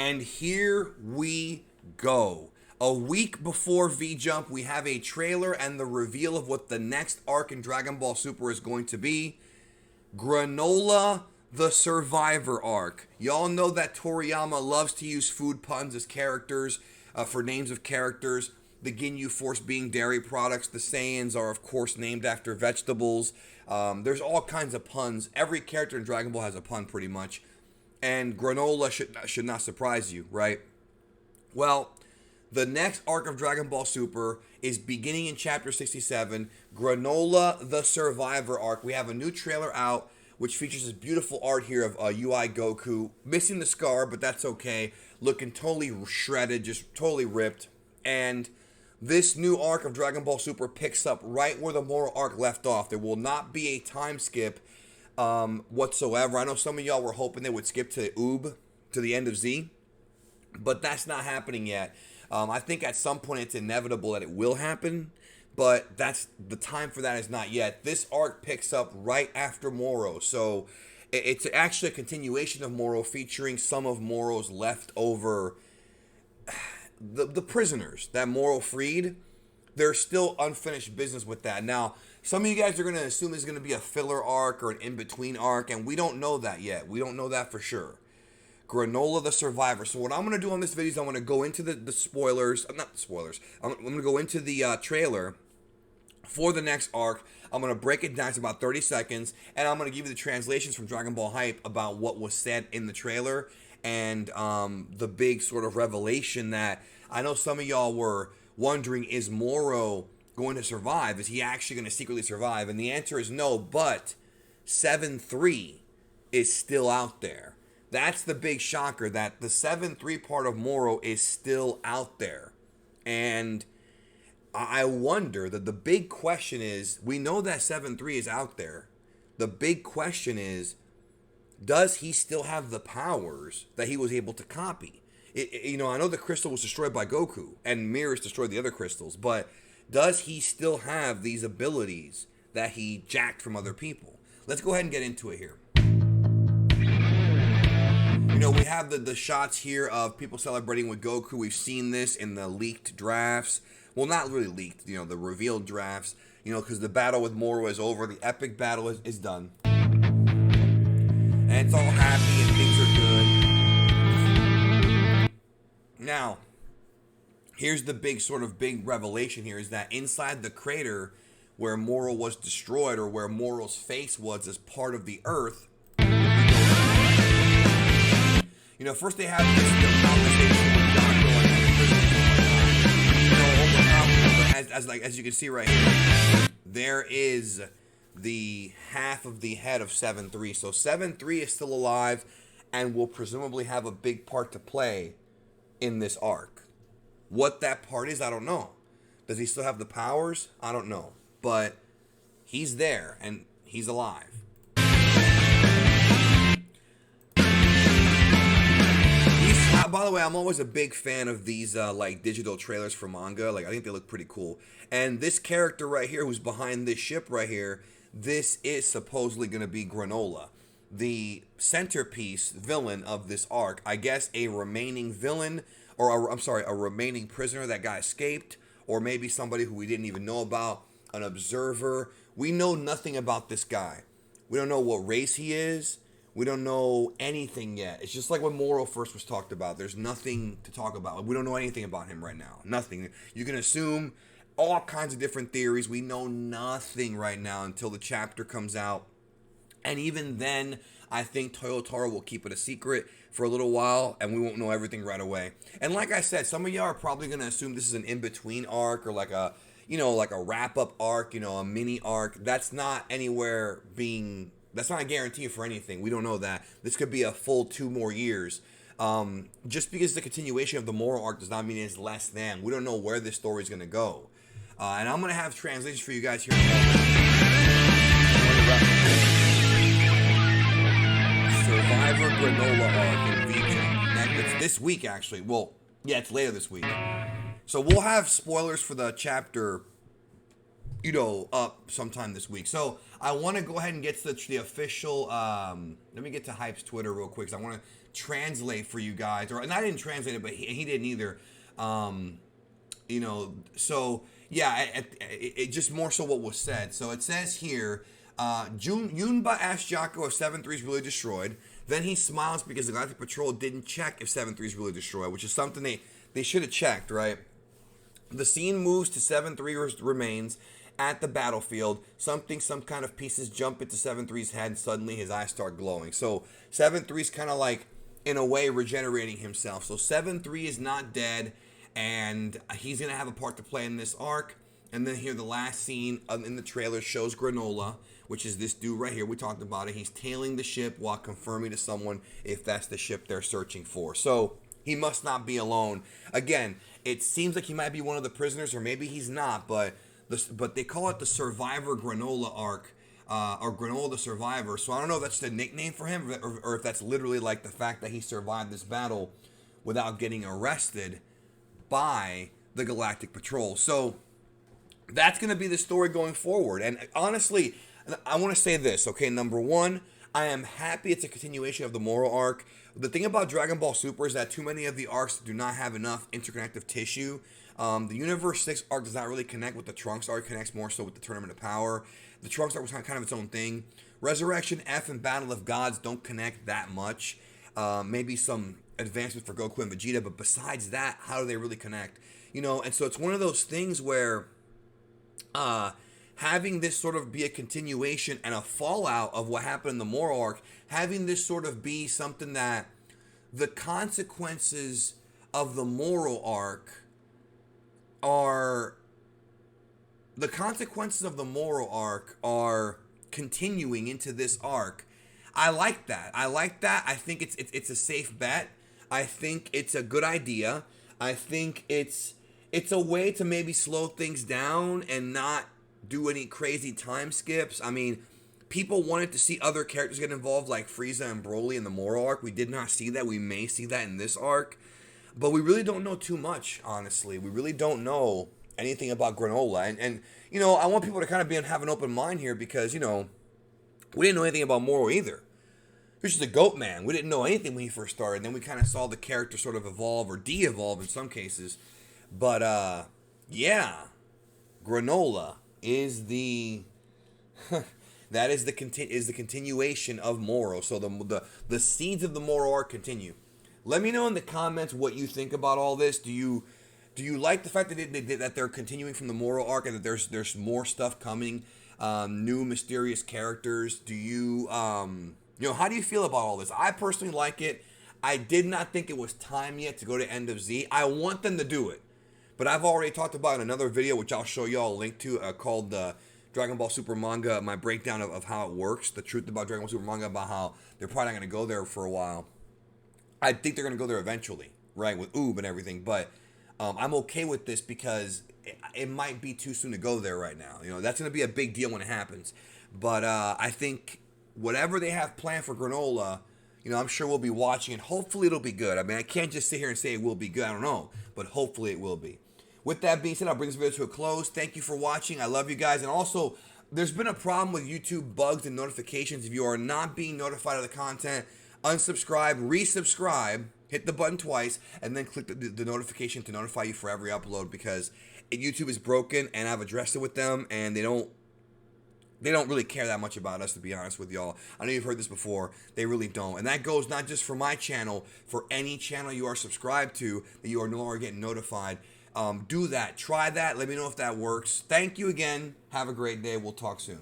And here we go. A week before V-Jump, we have a trailer and the reveal of what the next arc in Dragon Ball Super is going to be. Granola the Survivor Arc. Y'all know that Toriyama loves to use food puns as characters, for names of characters. The Ginyu Force being dairy products. The Saiyans are, of course, named after vegetables. There's all kinds of puns. Every character in Dragon Ball has a pun, pretty much. And granola should not surprise you, right? Well, the next arc of Dragon Ball Super is beginning in Chapter 67, Granola the Survivor Arc. We have a new trailer out, which features this beautiful art here of UI Goku. Missing the scar, but that's okay. Looking totally shredded, just totally ripped. And this new arc of Dragon Ball Super picks up right where the Moro Arc left off. There will not be a time skip whatsoever. I know some of y'all were hoping they would skip to Oob, to the end of Z, but that's not happening yet. I think at some point it's inevitable that it will happen, but that's the time for that is not yet. This arc picks up right after Moro, so it's actually a continuation of Moro, featuring some of Moro's leftover the prisoners that Moro freed. There's still unfinished business with that. Now, some of you guys are going to assume it's going to be a filler arc or an in-between arc, and we don't know that yet. We don't know that for sure. Granola the Survivor. So what I'm going to do on this video is I'm going to go into the spoilers. Not the spoilers. I'm going to go into the trailer for the next arc. I'm going to break it down to about 30 seconds, and I'm going to give you the translations from Dragon Ball Hype about what was said in the trailer and the big sort of revelation that I know some of y'all were wondering, is Moro going to survive? Is he actually going to secretly survive? And the answer is no, but 7-3 is still out there. That's the big shocker, that the 7-3 part of Moro is still out there. And I wonder that the big question is, we know that 7-3 is out there. The big question is, does he still have the powers that he was able to copy? I know the crystal was destroyed by Goku, and Mirrors destroyed the other crystals, but does he still have these abilities that he jacked from other people? Let's go ahead and get into it here. We have the shots here of people celebrating with Goku. We've seen this in the leaked drafts. Well, not really leaked, the revealed drafts, because the battle with Moro is over. The epic battle is done. And it's all happy and things are good. Now, here's the big revelation here, is that inside the crater where Moro was destroyed, or where Moro's face was as part of the Earth, first they have this conversation with Yonko, as you can see right here, there is the half of the head of 7-3. So 7-3 is still alive and will presumably have a big part to play in this arc. What that part is, I don't know. Does he still have the powers? I don't know. But he's there and he's alive. By the way, I'm always a big fan of these digital trailers for manga. I think they look pretty cool. And this character right here, who's behind this ship right here, this is supposedly going to be Granola, the centerpiece villain of this arc. I guess a remaining villain, or a remaining prisoner that got escaped, or maybe somebody who we didn't even know about, an observer. We know nothing about this guy. We don't know what race he is. We don't know anything yet. It's just like when Moro first was talked about. There's nothing to talk about. We don't know anything about him right now. Nothing. You can assume all kinds of different theories. We know nothing right now until the chapter comes out. And even then, I think Toyotaro will keep it a secret for a little while, and we won't know everything right away. And like I said, some of y'all are probably going to assume this is an in-between arc, or like a wrap-up arc, a mini arc. That's not That's not a guarantee for anything. We don't know that. This could be a full 2 more years. Just because it's a continuation of the Moro arc does not mean it's less than. We don't know where this story is going to go. And I'm going to have translations for you guys here in a moment. Survivor Granola Arc in V-Jump. It's this week, actually. Well, yeah, it's later this week. So we'll have spoilers for the chapter, up sometime this week. So I want to go ahead and get to the official, let me get to Hype's Twitter real quick, because I want to translate for you guys, and I didn't translate it, but he didn't either. You know, so yeah, it just more so what was said. So it says here, Yunba asks Jaco if 7-3 is really destroyed. Then he smiles because the Galactic Patrol didn't check if 7-3 is really destroyed, which is something they should have checked, right? The scene moves to 7-3 remains at the battlefield. Some kind of pieces jump into 7-3's head, and suddenly his eyes start glowing. So 7-3's kind of like, in a way, regenerating himself. So 7-3 is not dead, and he's going to have a part to play in this arc. And then here, the last scene in the trailer shows Granola, which is this dude right here. We talked about it. He's tailing the ship while confirming to someone if that's the ship they're searching for. So he must not be alone. Again, it seems like he might be one of the prisoners, or maybe he's not, but they call it the Survivor Granola Arc, or Granola the Survivor. So I don't know if that's the nickname for him, or if that's literally like the fact that he survived this battle without getting arrested by the Galactic Patrol. So that's going to be the story going forward. And honestly, I want to say this, okay? Number one, I am happy it's a continuation of the Moro Arc. The thing about Dragon Ball Super is that too many of the arcs do not have enough interconnective tissue. The Universe 6 arc does not really connect with the Trunks arc. It connects more so with the Tournament of Power. The Trunks arc was kind of its own thing. Resurrection F and Battle of Gods don't connect that much. Maybe some advancement for Goku and Vegeta, but besides that, how do they really connect? You know, and so it's one of those things where having this sort of be a continuation and a fallout of what happened in the Moro Arc, having this sort of be something that the consequences of the Moro Arc are continuing into this arc. I like that. I think it's a safe bet. I think it's a good idea. I think it's a way to maybe slow things down and not do any crazy time skips. I mean, people wanted to see other characters get involved, like Frieza and Broly in the Moro Arc. We did not see that. We may see that in this arc. But we really don't know too much, honestly. We really don't know anything about Granola. And you know, I want people to kind of have an open mind here because, you know, we didn't know anything about Moro either. He was just a goat man. We didn't know anything when he first started. And then we kind of saw the character sort of evolve or de-evolve in some cases. But, yeah. Granola is the... that is the continuation of Moro. So the seeds of the Moro Arc continue. Let me know in the comments what you think about all this. Do you like the fact that they're continuing from the Moro Arc and that there's more stuff coming, new mysterious characters? Do you you know, how do you feel about all this? I personally like it. I did not think it was time yet to go to End of Z. I want them to do it, but I've already talked about in another video, which I'll show y'all a link to, called the Dragon Ball Super Manga, my breakdown of how it works, the truth about Dragon Ball Super Manga, about how they're probably not going to go there for a while. I think they're going to go there eventually, right, with Oob and everything, but I'm okay with this because it might be too soon to go there right now. You know, that's going to be a big deal when it happens. But I think whatever they have planned for Granola, you know, I'm sure we'll be watching, and hopefully it'll be good. I mean, I can't just sit here and say it will be good. I don't know, but hopefully it will be. With that being said, I'll bring this video to a close. Thank you for watching. I love you guys. And also, there's been a problem with YouTube bugs and notifications. If you are not being notified of the content, unsubscribe, resubscribe, hit the button twice, and then click the notification to notify you for every upload, because YouTube is broken, and I've addressed it with them, and they don't really care that much about us, to be honest with y'all. I know you've heard this before. They really don't. And that goes not just for my channel, for any channel you are subscribed to that you are no longer getting notified. Do that. Try that. Let me know if that works. Thank you again. Have a great day. We'll talk soon.